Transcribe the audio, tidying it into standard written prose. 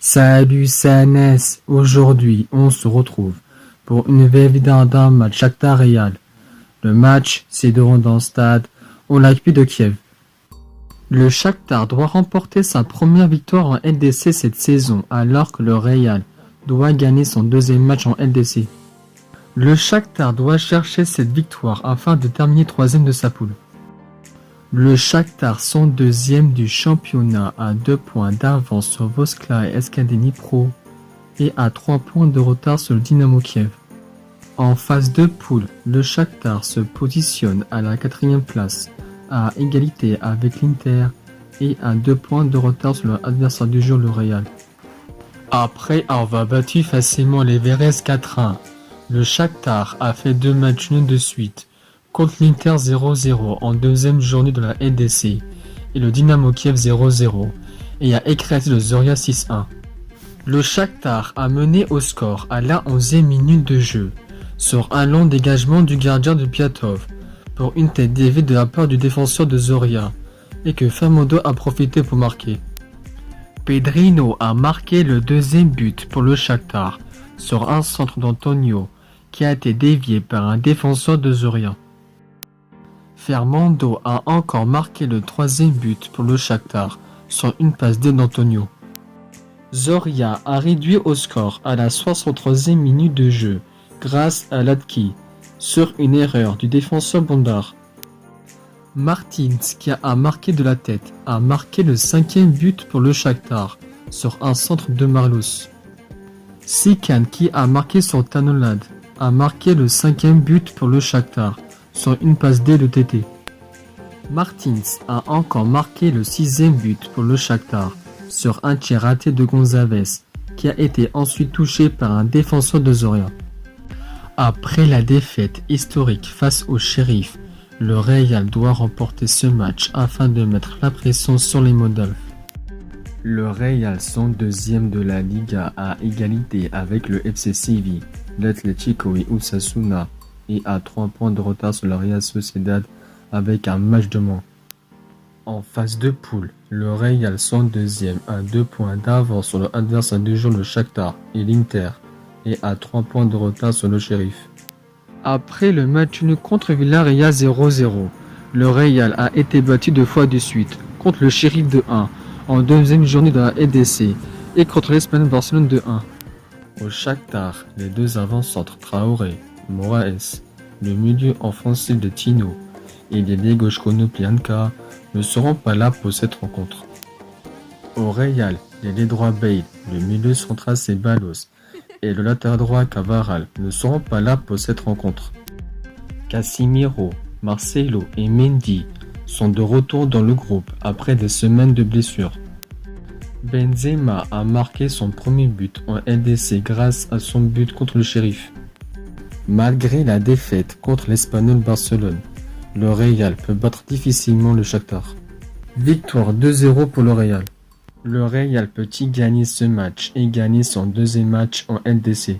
Salut CNS, aujourd'hui on se retrouve pour une nouvelle vidéo d'un match Shakhtar Real. Le match s'est déroulé dans le stade Olympique de Kiev. Le Shakhtar doit remporter sa première victoire en LDC cette saison alors que le Real doit gagner son deuxième match en LDC. Le Shakhtar doit chercher cette victoire afin de terminer troisième de sa poule. Le Shakhtar sont deuxième du championnat à 2 points d'avance sur Voskla et SK Dnipro et à 3 points de retard sur le Dynamo Kiev. En phase de poule, le Shakhtar se positionne à la 4e place, à égalité avec l'Inter et à 2 points de retard sur l'adversaire du jour, le Real. Après avoir battu facilement les Verres 4-1, le Shakhtar a fait 2 matchs nuls de suite contre l'Inter 0-0 en deuxième journée de la LDC et le Dynamo Kiev 0-0 et a écrasé le Zorya 6-1. Le Shakhtar a mené au score à la 11e minute de jeu sur un long dégagement du gardien de Piatov pour une tête déviée de la part du défenseur de Zorya et que Famodo a profité pour marquer. Pedrinho a marqué le deuxième but pour le Shakhtar sur un centre d'Antonio qui a été dévié par un défenseur de Zorya. Fernando a encore marqué le troisième but pour le Shakhtar sur une passe D d'Antonio. Zorya a réduit au score à la 63e minute de jeu grâce à Latki sur une erreur du défenseur Bondar. Martins, qui a marqué de la tête, a marqué le 5e but pour le Shakhtar sur un centre de Marlos. Sikan, qui a marqué sur Tanolad, a marqué le 5e but pour le Shakhtar sur une passe D de TT. Martins a encore marqué le 6e but pour le Shakhtar sur un tir raté de Gonzalez qui a été ensuite touché par un défenseur de Zorya. Après la défaite historique face au Sheriff, le Real doit remporter ce match afin de mettre la pression sur les Moldaves. Le Real sont deuxième de la Liga à égalité avec le FC Séville, l'Atlético et Osasuna et à 3 points de retard sur la Real Sociedad avec un match de moins. En phase de poule, le Real sont deuxième à 2 points d'avance sur le adversaire du jour, le Shakhtar et l'Inter et à 3 points de retard sur le Sheriff. Après le match nul contre Villarreal 0-0, le Real a été battu 2 fois de suite contre le Sheriff 2-1 en deuxième journée de la LDC et contre l'Espagnol Barcelone 2-1. Au Shakhtar, les deux avant-centres Traoré, Moraes, le milieu offensif de Tino et l'ailier gauche Konoplyanka ne seront pas là pour cette rencontre. Au Real, l'ailier droit Bale, le milieu central Ceballos et le latéral droit Cavaral ne seront pas là pour cette rencontre. Casimiro, Marcelo et Mendy sont de retour dans le groupe après des semaines de blessures. Benzema a marqué son premier but en LDC grâce à son but contre le Sheriff. Malgré la défaite contre l'Espagnol Barcelone, le Real peut battre difficilement le Shakhtar. Victoire 2-0 pour le Real. Le Real peut-il gagner ce match et gagner son deuxième match en LDC?